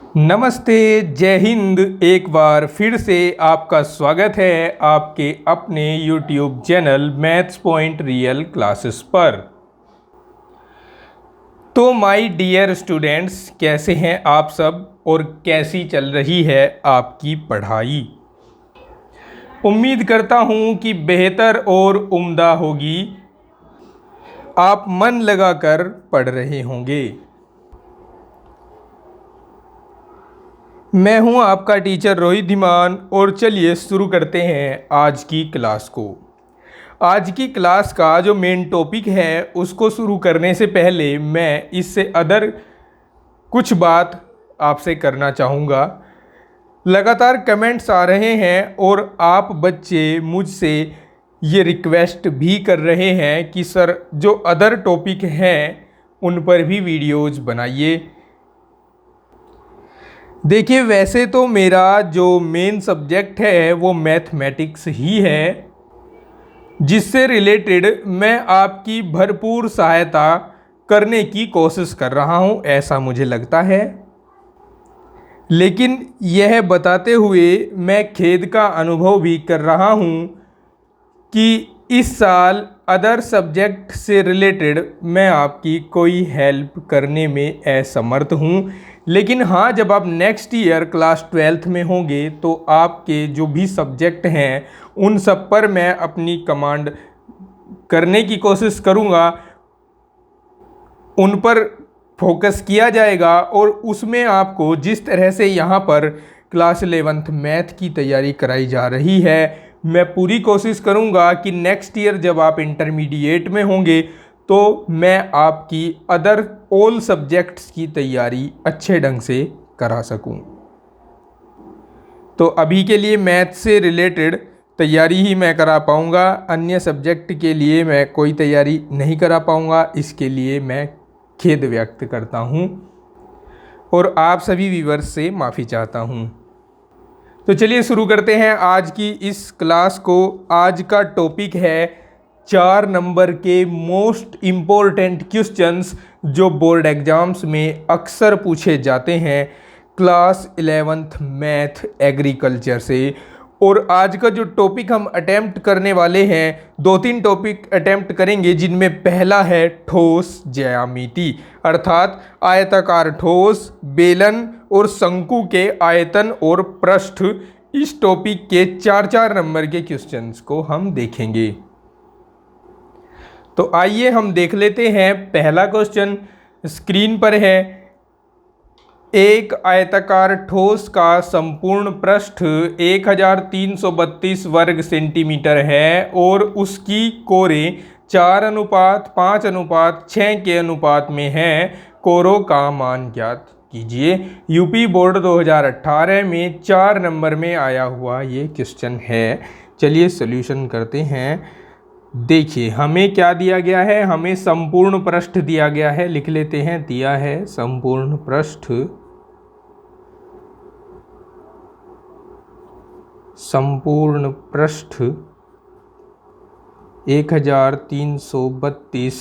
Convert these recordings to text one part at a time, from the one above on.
नमस्ते, जय हिंद। एक बार फिर से आपका स्वागत है आपके अपने YouTube channel maths point real classes पर। तो माय डियर स्टूडेंट्स, कैसे हैं आप सब और कैसी चल रही है आपकी पढ़ाई। उम्मीद करता हूं कि बेहतर और उम्दा होगी। आप मन लगाकर पढ़ रहे होंगे। मैं हूं आपका टीचर रोहित धीमान और चलिए शुरू करते हैं आज की क्लास को। आज की क्लास का जो मेन टॉपिक है उसको शुरू करने से पहले मैं इससे अदर कुछ बात आपसे करना चाहूँगा। लगातार कमेंट्स आ रहे हैं और आप बच्चे मुझसे ये रिक्वेस्ट भी कर रहे हैं कि सर जो अदर टॉपिक हैं उन पर भी वीडियोज़ बनाइए। देखिए, वैसे तो मेरा जो मेन सब्जेक्ट है वो मैथमेटिक्स ही है, जिससे रिलेटेड मैं आपकी भरपूर सहायता करने की कोशिश कर रहा हूं, ऐसा मुझे लगता है। लेकिन यह बताते हुए मैं खेद का अनुभव भी कर रहा हूं कि इस साल अदर सब्जेक्ट से रिलेटेड मैं आपकी कोई हेल्प करने में असमर्थ हूं। लेकिन हाँ, जब आप नेक्स्ट ईयर क्लास 12th में होंगे तो आपके जो भी सब्जेक्ट हैं उन सब पर मैं अपनी कमांड करने की कोशिश करूँगा। उन पर फोकस किया जाएगा और उसमें आपको जिस तरह से यहाँ पर क्लास 11th मैथ की तैयारी कराई जा रही है, मैं पूरी कोशिश करूँगा कि नेक्स्ट ईयर जब आप इंटरमीडिएट में होंगे तो मैं आपकी अदर ऑल सब्जेक्ट्स की तैयारी अच्छे ढंग से करा सकूं। तो अभी के लिए मैथ से रिलेटेड तैयारी ही मैं करा पाऊँगा, अन्य सब्जेक्ट के लिए मैं कोई तैयारी नहीं करा पाऊँगा। इसके लिए मैं खेद व्यक्त करता हूँ और आप सभी व्यूअर्स से माफ़ी चाहता हूँ। तो चलिए शुरू करते हैं आज की इस क्लास को। आज का टॉपिक है 4 नंबर के मोस्ट इम्पोर्टेंट क्वेश्चंस जो बोर्ड एग्जाम्स में अक्सर पूछे जाते हैं क्लास 11th मैथ एग्रीकल्चर से। और आज का जो टॉपिक हम अटेम्प्ट करने वाले हैं, 2-3 टॉपिक अटेम्प्ट करेंगे, जिनमें पहला है ठोस ज्यामिति, अर्थात आयताकार ठोस, बेलन और शंकु के आयतन और पृष्ठ। इस टॉपिक के 4-4 नंबर के क्वेश्चंस को हम देखेंगे। तो आइए हम देख लेते हैं। पहला क्वेश्चन स्क्रीन पर है। एक आयताकार ठोस का संपूर्ण पृष्ठ 1332 वर्ग सेंटीमीटर है और उसकी कोरें 4:5:6 के अनुपात में है। कोरों का मान ज्ञात कीजिए। यूपी बोर्ड 2018 में 4 नंबर में आया हुआ ये क्वेश्चन है। चलिए सॉल्यूशन करते हैं। देखिए, हमें क्या दिया गया है, हमें संपूर्ण पृष्ठ दिया गया है। लिख लेते हैं, दिया है संपूर्ण पृष्ठ, संपूर्ण पृष्ठ 1332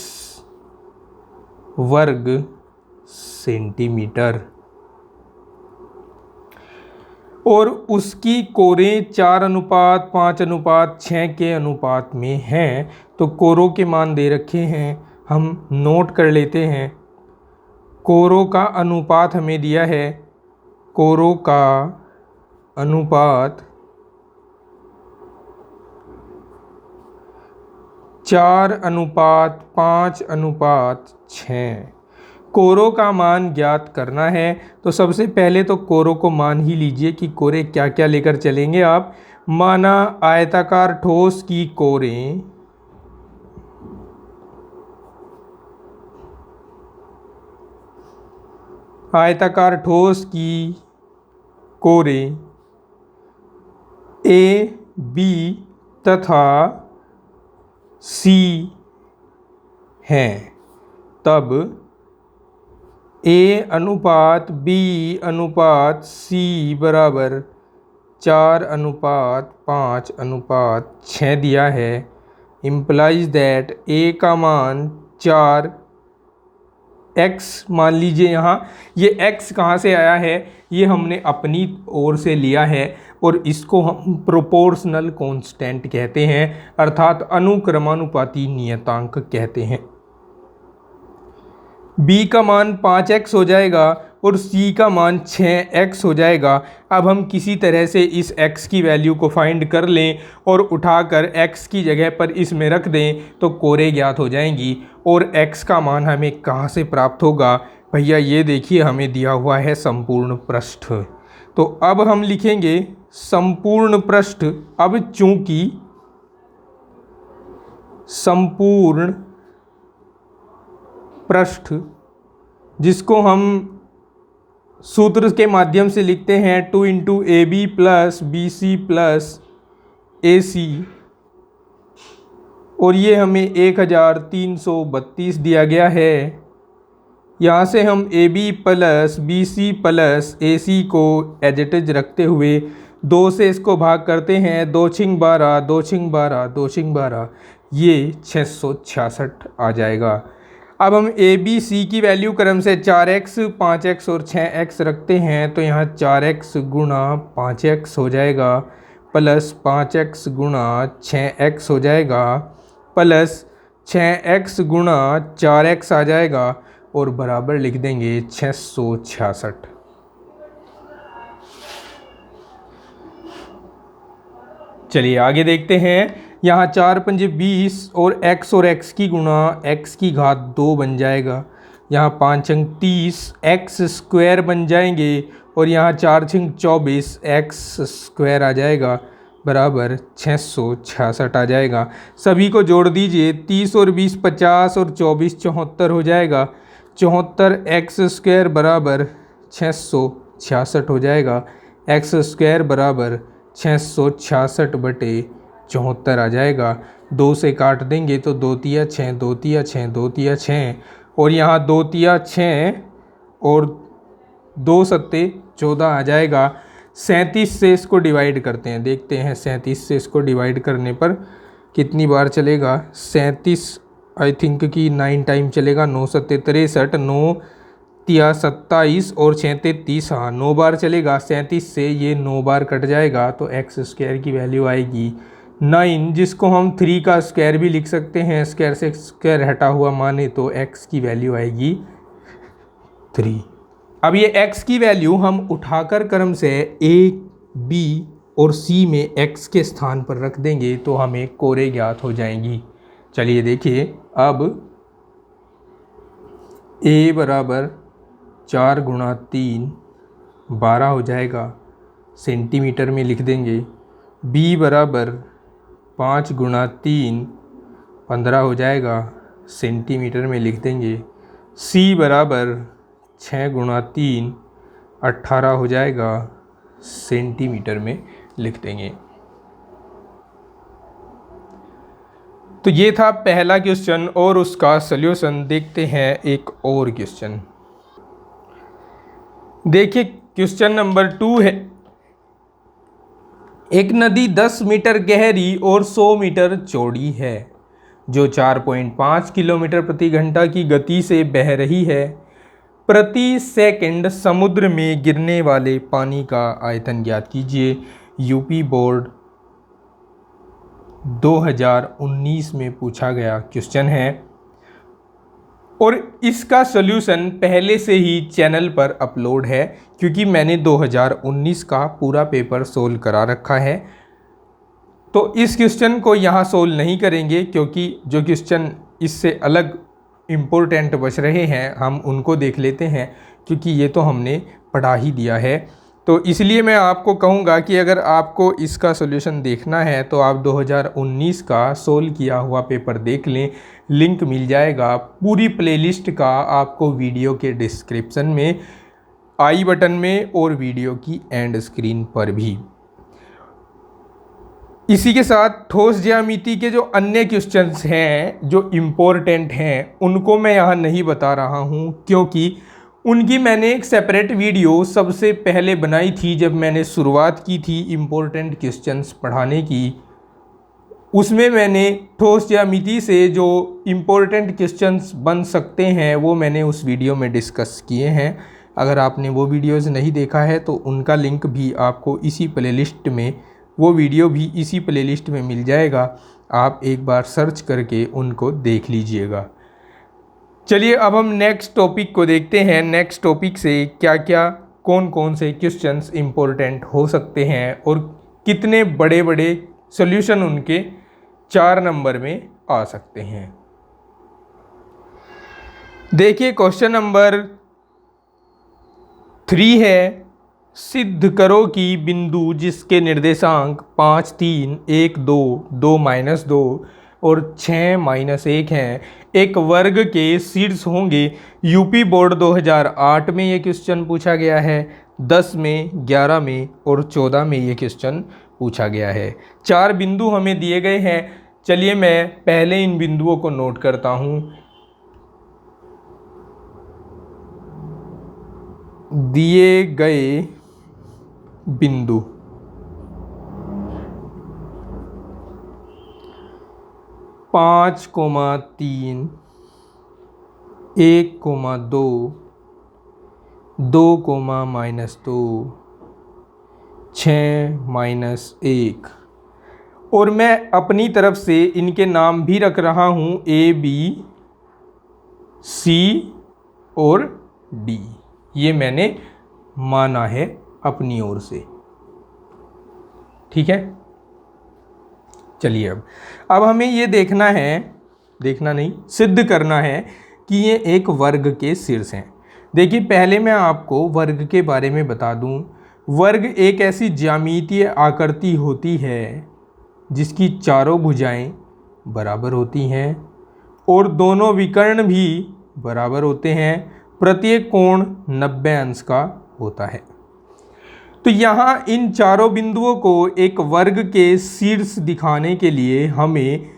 वर्ग सेंटीमीटर और उसकी कोरें 4:5:6 के अनुपात में हैं। तो कोरों के मान दे रखे हैं, हम नोट कर लेते हैं। कोरों का अनुपात हमें दिया है, कोरों का अनुपात 4:5:6। कोरों का मान ज्ञात करना है तो सबसे पहले तो कोरों को मान ही लीजिए कि कोरें क्या क्या लेकर चलेंगे आप। माना आयताकार ठोस की कोरें ए, बी तथा सी हैं, तब A/B/C बराबर 4:5:6 दिया है। इम्प्लाइज दैट A का मान 4, x मान लीजिए यहाँ, ये x कहाँ से आया है, ये हमने अपनी ओर से लिया है और इसको हम प्रोपोर्शनल कांस्टेंट कहते हैं, अर्थात अनुक्रमानुपाती नियतांक कहते हैं। b का मान 5x हो जाएगा और c का मान 6x हो जाएगा। अब हम किसी तरह से इस x की वैल्यू को फाइंड कर लें और उठाकर x की जगह पर इसमें रख दें तो कोरे ज्ञात हो जाएंगी। और x का मान हमें कहाँ से प्राप्त होगा भैया, ये देखिए हमें दिया हुआ है संपूर्ण पृष्ठ। तो अब हम लिखेंगे संपूर्ण पृष्ठ। अब चूंकि संपूर्ण पृष्ठ, जिसको हम सूत्र के माध्यम से लिखते हैं 2 into A B plus B C plus A C, और ये हमें 1332 दिया गया है। यहाँ से हम A B plus B C plus A C को एज इट इज रखते हुए 2 से इसको भाग करते हैं, 2 छिंग 12, 2 छिंग 12, 2 छिंग 12, ये 666 आ जाएगा। अब हम ए बी सी की वैल्यू क्रम से 4x, 5x और 6x रखते हैं, तो यहाँ 4x गुणा 5x हो जाएगा प्लस 5x गुणा 6x हो जाएगा प्लस 6x गुणा 4x आ जाएगा और बराबर लिख देंगे 666। चलिए आगे देखते हैं। यहाँ 4 पंजे 20 और x की गुणा x की घात 2 बन जाएगा। यहाँ 5 अंक 30 x स्क्वायर बन जाएंगे और यहाँ 4 छिंग 24 x स्क्वायर आ जाएगा बराबर 666 आ जाएगा। सभी को जोड़ दीजिए, 30 और 20 50 और 24 74 हो जाएगा। 74 x स्क्वायर बराबर 666 हो जाएगा। x स्क्वायर बराबर 666 बटे 74 आ जाएगा। 2 से काट देंगे तो 2 तिया 6, 2 तिया 6, 2 तिया 6 और यहाँ 2 तिया 6 और 2 सत्ते 14 आ जाएगा। 37 से इसको डिवाइड करते हैं, देखते हैं 37 से इसको डिवाइड करने पर कितनी बार चलेगा। 37 आई थिंक कि 9 टाइम चलेगा। 9 सत्ते 63, 9 तिया 27 और 6 30, हाँ 9 बार चलेगा। 37 से ये 9 बार कट जाएगा तो एक्स स्क्वायर की वैल्यू आएगी 9, जिसको हम 3 का स्क्वायर भी लिख सकते हैं। स्क्वायर से स्क्वायर हटा हुआ माने तो x की वैल्यू आएगी 3। अब ये x की वैल्यू हम उठाकर क्रम से a, b और c में x के स्थान पर रख देंगे तो हमें कोरे ज्ञात हो जाएंगी। चलिए देखिए, अब a बराबर 4 गुणा 3 12 हो जाएगा, सेंटीमीटर में लिख देंगे। b बराबर 5 गुणा 3 15 हो जाएगा, सेंटीमीटर में लिख देंगे। c बराबर 6 गुणा 3 18 हो जाएगा, सेंटीमीटर में लिख देंगे। तो ये था पहला क्वेश्चन और उसका सल्यूशन। देखते हैं एक और क्वेश्चन। देखिए क्वेश्चन नंबर 2 है। एक नदी 10 मीटर गहरी और 100 मीटर चौड़ी है, जो 4.5 किलोमीटर प्रति घंटा की गति से बह रही है। प्रति सेकंड समुद्र में गिरने वाले पानी का आयतन ज्ञात कीजिए। यूपी बोर्ड 2019 में पूछा गया क्वेश्चन है और इसका सॉल्यूशन पहले से ही चैनल पर अपलोड है, क्योंकि मैंने 2019 का पूरा पेपर सोल्व करा रखा है। तो इस क्वेश्चन को यहाँ सोल्व नहीं करेंगे, क्योंकि जो क्वेश्चन इससे अलग इम्पोर्टेंट बच रहे हैं हम उनको देख लेते हैं, क्योंकि ये तो हमने पढ़ा ही दिया है। तो इसलिए मैं आपको कहूँगा कि अगर आपको इसका सॉल्यूशन देखना है तो आप 2019 का सोल्व किया हुआ पेपर देख लें, लिंक मिल जाएगा। पूरी प्लेलिस्ट का आपको वीडियो के डिस्क्रिप्शन में, आई बटन में और वीडियो की एंड स्क्रीन पर भी। इसी के साथ ठोस ज्यामिति के जो अन्य क्वेश्चंस हैं जो इम्पोर्टेंट हैं उनको मैं यहाँ नहीं बता रहा हूँ, क्योंकि उनकी मैंने एक सेपरेट वीडियो सबसे पहले बनाई थी जब मैंने शुरुआत की थी इम्पोर्टेंट क्वेश्चंस पढ़ाने की। उसमें मैंने ठोस ज्यामिति से जो इम्पोर्टेंट क्वेश्चंस बन सकते हैं वो मैंने उस वीडियो में डिस्कस किए हैं। अगर आपने वो वीडियोज़ नहीं देखा है तो उनका लिंक भी आपको इसी प्लेलिस्ट में, वो वीडियो भी इसी प्लेलिस्ट में मिल जाएगा। आप एक बार सर्च करके उनको देख लीजिएगा। चलिए अब हम नेक्स्ट टॉपिक को देखते हैं। नेक्स्ट टॉपिक से क्या क्या कौन कौन से क्वेश्चंस इम्पोर्टेंट हो सकते हैं और कितने बड़े बड़े सॉल्यूशन उनके 4 नंबर में आ सकते हैं। देखिए क्वेश्चन नंबर 3 है, सिद्ध करो कि बिंदु जिसके निर्देशांक 5, 3, 1, 2, 2, -2 और 6, -1 हैं एक वर्ग के शीर्ष होंगे। यूपी बोर्ड 2008 में ये क्वेश्चन पूछा गया है, 10 में, 11 में और 14 में ये क्वेश्चन पूछा गया है। 4 बिंदु हमें दिए गए हैं। चलिए मैं पहले इन बिंदुओं को नोट करता हूँ। दिए गए बिंदु 5, 3, 1, 2, 2, -2, 6, -1 और मैं अपनी तरफ से इनके नाम भी रख रहा हूँ A, B, C और D। ये मैंने माना है अपनी ओर से, ठीक है। चलिए अब हमें ये देखना है, देखना नहीं, सिद्ध करना है कि ये एक वर्ग के शीर्ष हैं। देखिए पहले मैं आपको वर्ग के बारे में बता दूं। वर्ग एक ऐसी ज्यामितीय आकृति होती है जिसकी चारों भुजाएं बराबर होती हैं और दोनों विकर्ण भी बराबर होते हैं। प्रत्येक कोण 90 अंश का होता है। तो यहाँ इन चारों बिंदुओं को एक वर्ग के शीर्ष दिखाने के लिए हमें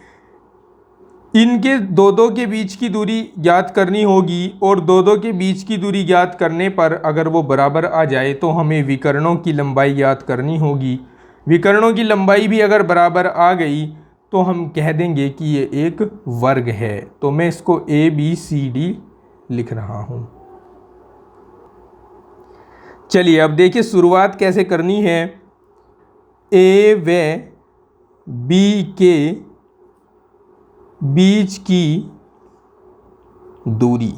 इनके दो के बीच की दूरी ज्ञात करनी होगी और दो के बीच की दूरी ज्ञात करने पर अगर वो बराबर आ जाए तो हमें विकर्णों की लंबाई ज्ञात करनी होगी। विकर्णों की लंबाई भी अगर बराबर आ गई तो हम कह देंगे कि ये एक वर्ग है। तो मैं इसको ABCD लिख रहा हूँ। चलिए अब देखिए शुरुआत कैसे करनी है। A व B के बीच की दूरी,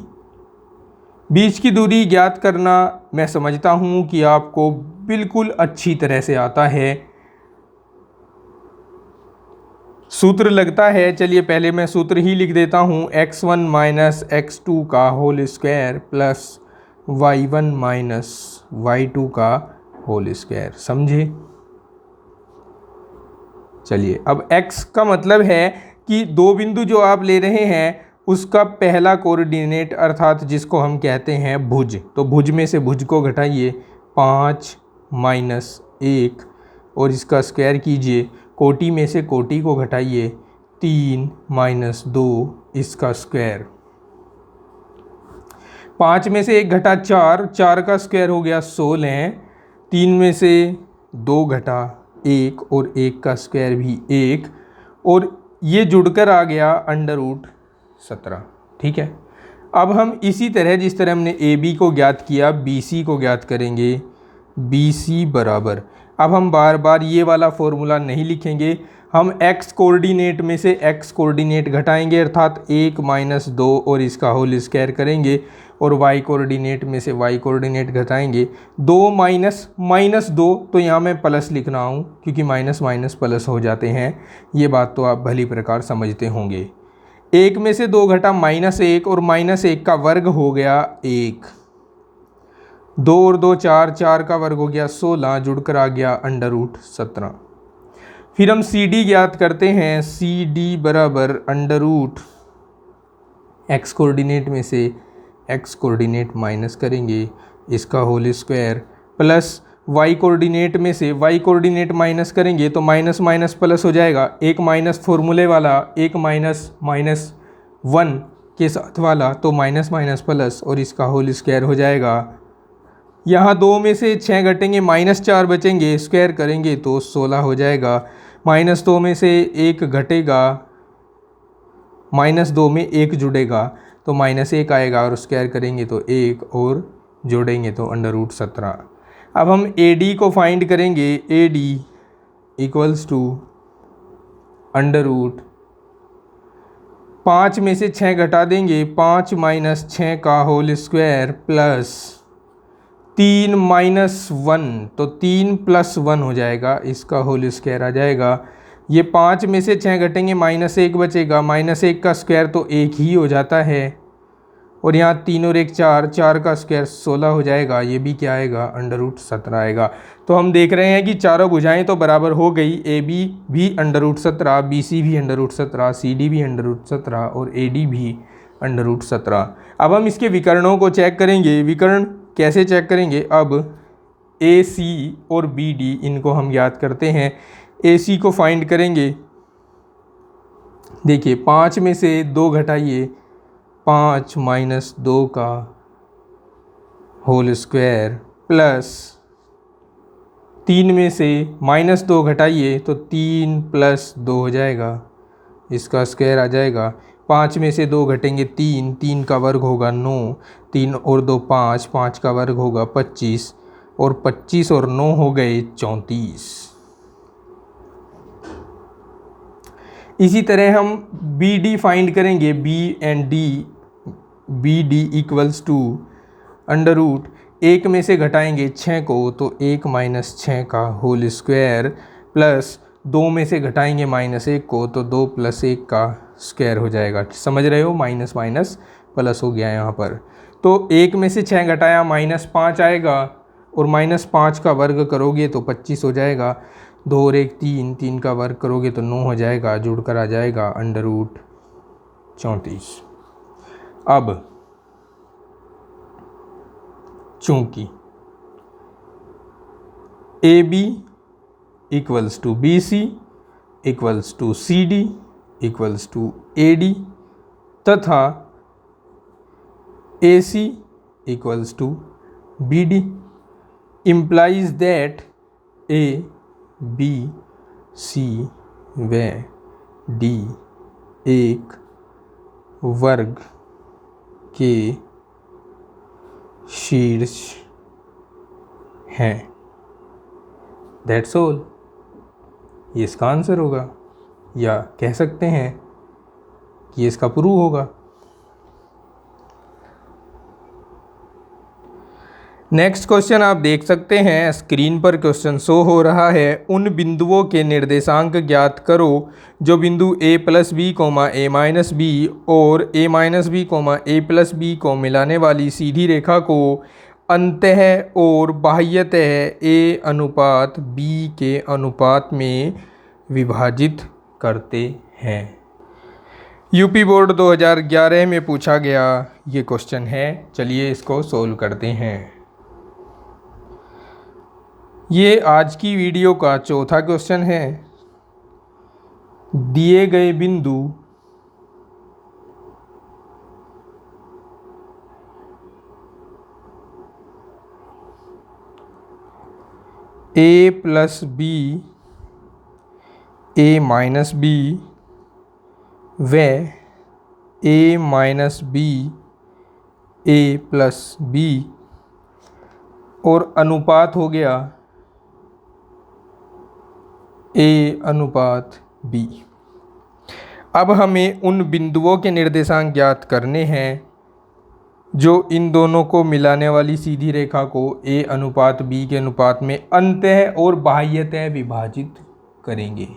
बीच की दूरी ज्ञात करना मैं समझता हूँ कि आपको बिल्कुल अच्छी तरह से आता है, सूत्र लगता है। चलिए पहले मैं सूत्र ही लिख देता हूँ, x1 - x2 का whole square plus y1 - y2 का होल स्क्वायर, समझे। चलिए अब x का मतलब है कि दो बिंदु जो आप ले रहे हैं उसका पहला कोऑर्डिनेट अर्थात जिसको हम कहते हैं भुज, तो भुज में से भुज को घटाइए 5 - 1 और इसका स्क्वायर कीजिए। कोटि में से कोटि को घटाइए 3 - 2 इसका स्क्वायर। 5 में से 1 घटा 4, 4 का स्क्वायर हो गया 16। 3 में से 2 घटा 1 और 1 का स्क्वायर भी 1 और ये जुड़कर आ गया √17, ठीक है। अब हम इसी तरह जिस तरह हमने AB को ज्ञात किया BC को ज्ञात करेंगे। BC बराबर, अब हम बार बार ये वाला फॉर्मूला नहीं लिखेंगे, हम x कोऑर्डिनेट में से x कोऑर्डिनेट घटाएंगे अर्थात 1 - 2 और इसका होल स्क्वायर करेंगे और y कोऑर्डिनेट में से y कोऑर्डिनेट घटाएंगे 2 - 2, तो यहाँ मैं प्लस लिख रहा हूँ क्योंकि माइनस माइनस प्लस हो जाते हैं, ये बात तो आप भली प्रकार समझते होंगे। 1 में से 2 घटा -1 और -1 का वर्ग हो गया 1, 2 और 2 4, 4 का वर्ग हो गया 16, जुड़कर आ गया √17। फिर हम CD ज्ञात करते हैं। CD बराबर √x कोऑर्डिनेट में से x कोऑर्डिनेट माइनस करेंगे इसका whole square plus y coordinate में से y कोऑर्डिनेट माइनस करेंगे तो माइनस माइनस प्लस हो जाएगा। एक माइनस फॉर्मूले वाला, एक -1 के साथ वाला, तो माइनस माइनस प्लस और इसका होल स्क्वायर हो जाएगा। यहाँ 2 में से 6 घटेंगे -4 बचेंगे, स्क्वायर करेंगे तो 16 हो जाएगा। -2 में से 1 घटेगा, -2 में 1 जुड़ेगा तो -1 आएगा, और स्क्वायर करेंगे तो 1 और जोड़ेंगे तो √17। अब हम AD को फाइंड करेंगे। AD इक्वल्स टू √5 में से 6 घटा देंगे, 5 - 6 का होल स्क्वायर प्लस 3 - 1, तो 3 + 1 हो जाएगा, इसका होल स्क्वायर आ जाएगा। ये 5 में से 6 घटेंगे, -1 बचेगा, -1 का स्क्वायर तो 1 ही हो जाता है, और यहाँ 3 और 1 4, 4 का स्क्वायर 16 हो जाएगा। ये भी क्या आएगा, √17 आएगा। तो हम देख रहे हैं कि चारों भुजाएं तो बराबर हो गई। AB भी √17, BC भी √17, CD भी √17 और AD भी √17। अब हम इसके विकर्णों को चेक करेंगे। विकर्ण कैसे चेक करेंगे? अब AC और BD इनको हम याद करते हैं। AC को फाइंड करेंगे। देखिए 5 में से 2 घटाइए, 5 - 2 का होल स्क्वायर प्लस 3 में से -2 घटाइए तो 3 + 2 हो जाएगा, इसका स्क्वायर आ जाएगा। 5 में से 2 घटेंगे 3, 3 का वर्ग होगा 9, 3 और 2 5, 5 का वर्ग होगा 25, और 25 और 9 हो गए 34। इसी तरह हम BD फाइंड करेंगे। B and D, BD equals to √1 में से घटाएंगे 6 को तो 1 - 6 का होल स्क्वायर प्लस 2 में से घटाएंगे -1 को तो 2 + 1 का स्क्वायर हो जाएगा। समझ रहे हो, माइनस माइनस प्लस हो गया यहाँ पर। तो 1 में से 6 घटाया -5 आएगा, और -5 का वर्ग करोगे तो 25 हो जाएगा। 2 और 1 3, 3 का वर्ग करोगे तो 9 हो जाएगा, जुड़कर आ जाएगा √34। अब चूंकि AB equals to BC equals to CD equals to AD तथा AC equals to BD implies that A, B, C व D एक वर्ग के शीर्ष हैं। That's all. ये इसका आंसर होगा, या कह सकते हैं कि इसका प्रूव होगा। नेक्स्ट क्वेश्चन आप देख सकते हैं, स्क्रीन पर क्वेश्चन शो हो रहा है। उन बिंदुओं के निर्देशांक ज्ञात करो जो बिंदु A + B, A - B और A - B, A + B को मिलाने वाली सीधी रेखा को अंतः और बाह्यतः A/B के अनुपात में विभाजित करते हैं। यूपी बोर्ड 2011 में पूछा गया ये क्वेश्चन है। चलिए इसको सोल्व करते हैं। ये आज की वीडियो का चौथा क्वेश्चन है। दिए गए बिंदु A + B, A - B व A - B, A + B और अनुपात हो गया A/B। अब हमें उन बिंदुओं के निर्देशांक ज्ञात करने हैं जो इन दोनों को मिलाने वाली सीधी रेखा को A/B के अनुपात में अंतः और बाह्यतः विभाजित करेंगे।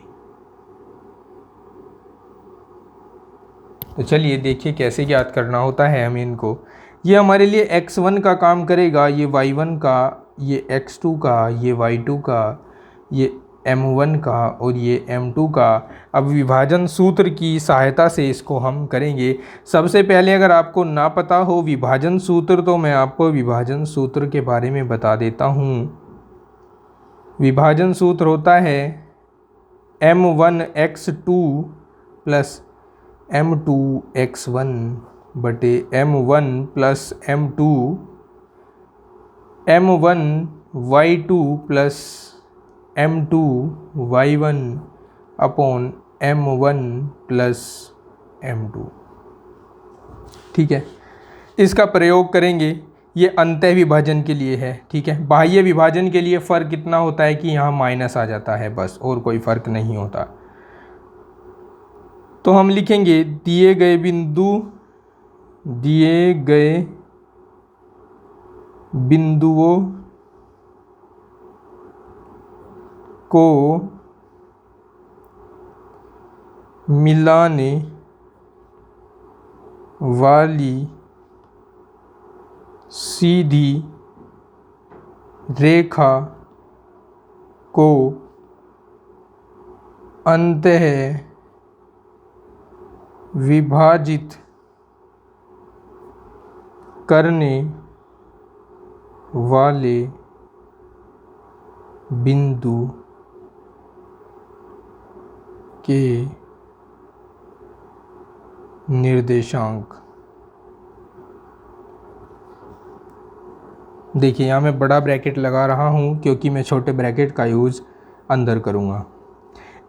तो चलिए देखिए कैसे ज्ञात करना होता है हमें इनको। ये हमारे लिए x1 का काम करेगा, ये y1 का, ये x2 का, ये y2 का, ये m1 का और ये m2 का। अब विभाजन सूत्र की सहायता से इसको हम करेंगे। सबसे पहले अगर आपको ना पता हो विभाजन सूत्र तो मैं आपको विभाजन सूत्र के बारे में बता देता हूँ। विभाजन सूत्र होता है m1x2 + m2x1 बटे m1 + m2, m1y2 + m2y1 upon m1 plus m2। ठीक है, इसका प्रयोग करेंगे। ये अंतः विभाजन के लिए है। ठीक है, बाह्य विभाजन के लिए फ़र्क इतना होता है कि यहाँ माइनस आ जाता है, बस, और कोई फ़र्क नहीं होता। तो हम लिखेंगे दिए गए बिंदुओं को मिलाने वाली सीधी रेखा को अंतः विभाजित करने वाले बिंदु के निर्देशांक। देखिए, यहाँ मैं बड़ा ब्रैकेट लगा रहा हूँ क्योंकि मैं छोटे ब्रैकेट का यूज़ अंदर करूँगा।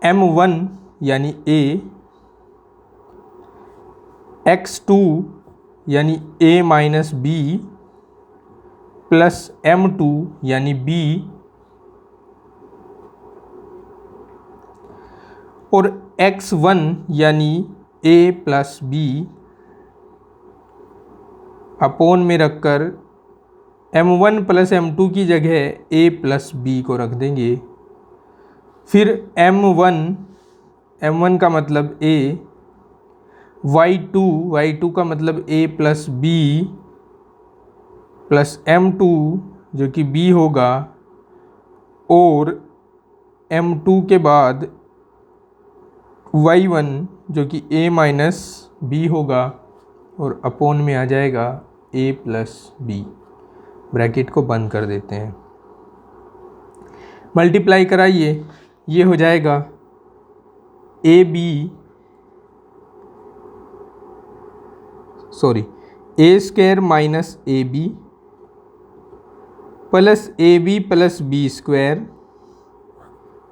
m1 यानी a, x2 यानी a minus b plus m2 यानी b, और x1 यानी a प्लस b अपोन में रखकर m1 प्लस m2 की जगह a प्लस b को रख देंगे। फिर m1 का मतलब a, y2 का मतलब a plus b plus m2 जो कि b होगा, और m2 के बाद y1 जो कि a माइनस b होगा, और अपोन में आ जाएगा a प्लस b। ब्रैकेट को बंद कर देते हैं, मल्टीप्लाई कराइए, ये हो जाएगा a square minus ab plus ab plus b square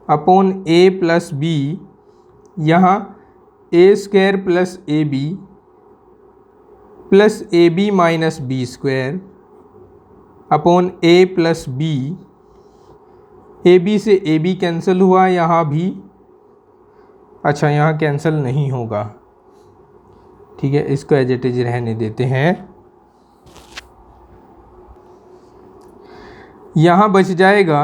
upon a plus b, यहाँ a square plus ab plus ab minus b square upon a plus b। ab से ab कैंसिल हुआ, यहाँ भी, अच्छा यहाँ कैंसिल नहीं होगा। ठीक है, इसको एज इट इज रहने देते हैं। यहाँ बच जाएगा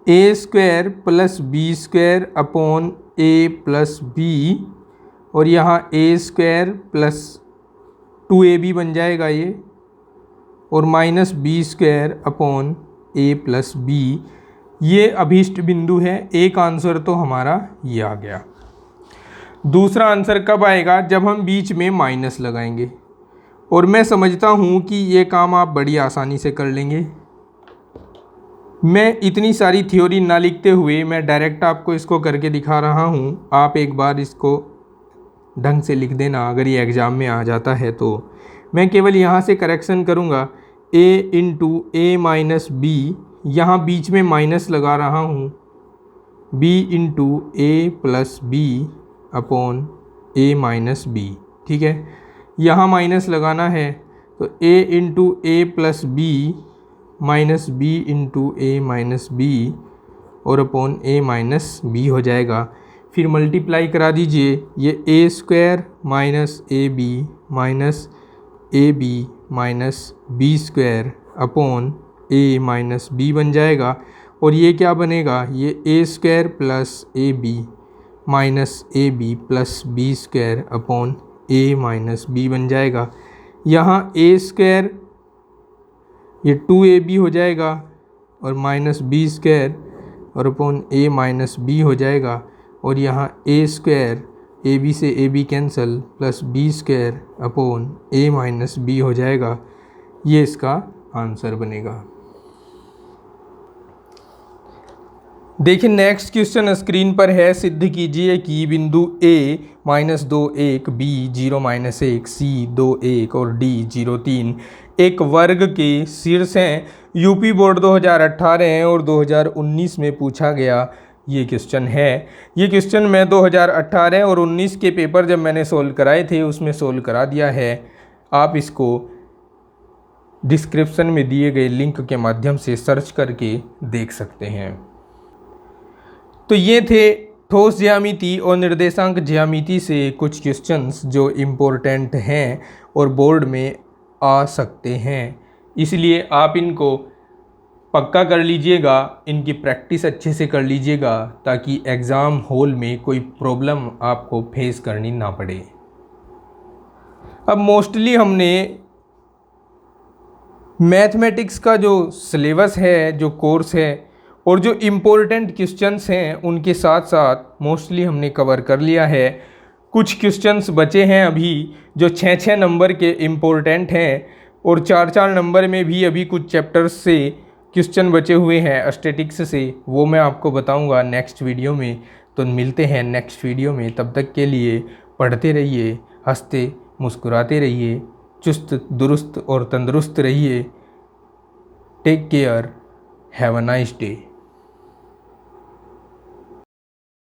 a square plus b square upon a plus b, और यहाँ a स्क्वायर प्लस 2ab बन जाएगा ये, और minus b square upon a plus b। ये अभीष्ट बिंदु है। एक आंसर तो हमारा ये आ गया। दूसरा आंसर कब आएगा? जब हम बीच में माइनस लगाएंगे, और मैं समझता हूँ कि ये काम आप बड़ी आसानी से कर लेंगे। मैं इतनी सारी थ्योरी ना लिखते हुए मैं डायरेक्ट आपको इसको करके दिखा रहा हूँ। आप एक बार इसको ढंग से लिख देना, अगर ये एग्ज़ाम में आ जाता है तो। मैं केवल यहाँ से करेक्शन करूँगा, a into a minus b, यहाँ बीच में माइनस लगा रहा हूँ, b into a plus b upon a minus b। ठीक है, यहाँ माइनस लगाना है तो a into a plus b minus b into a minus b और अपॉन a माइनस b हो जाएगा। फिर मल्टीप्लाई करा दीजिए, ये a square minus A B minus A B minus B square upon a minus b बन जाएगा। और ये क्या बनेगा? ये a square plus A B minus A B plus B square upon a minus b बन जाएगा। यहाँ a स्क्वायर ये 2ab हो जाएगा और माइनस b स्क्वायर और अपॉन a माइनस b हो जाएगा। और यहाँ a स्क्वायर ए बी से A B cancel plus B square upon a minus b हो जाएगा। ये इसका आंसर बनेगा। देखिए नेक्स्ट क्वेश्चन स्क्रीन पर है। सिद्ध कीजिए कि बिंदु A -2 1 B 0-1 C 2 1 और D 0 3 एक वर्ग के शीर्ष हैं। यूपी बोर्ड 2018 और 2019 में पूछा गया ये क्वेश्चन है। ये क्वेश्चन मैं 2018 और 19 के पेपर जब मैंने सोल्व कराए थे उसमें सोल्व करा दिया है। आप इसको डिस्क्रिप्शन में दिए गए लिंक के माध्यम से सर्च करके देख सकते हैं। तो ये थे ठोस ज्यामिति और निर्देशांक ज्यामिति से कुछ क्वेश्चंस जो इम्पोर्टेंट हैं और बोर्ड में आ सकते हैं, इसलिए आप इनको पक्का कर लीजिएगा, इनकी प्रैक्टिस अच्छे से कर लीजिएगा ताकि एग्ज़ाम हॉल में कोई प्रॉब्लम आपको फेस करनी ना पड़े। अब मोस्टली हमने मैथमेटिक्स का जो सिलेबस है, जो कोर्स है और जो इम्पोर्टेंट क्वेश्चंस हैं उनके साथ साथ मोस्टली हमने कवर कर लिया है। कुछ क्वेश्चंस बचे हैं अभी जो 6-6 नंबर के इम्पोर्टेंट हैं और 4-4 नंबर में भी अभी कुछ चैप्टर्स से क्वेश्चन बचे हुए हैं स्टैटिक्स से, वो मैं आपको बताऊंगा नेक्स्ट वीडियो में। तो मिलते हैं नेक्स्ट वीडियो में, तब तक के लिए पढ़ते रहिए, हंसते मुस्कुराते रहिए, चुस्त दुरुस्त और तंदुरुस्त रहिए। Take care, have a nice day.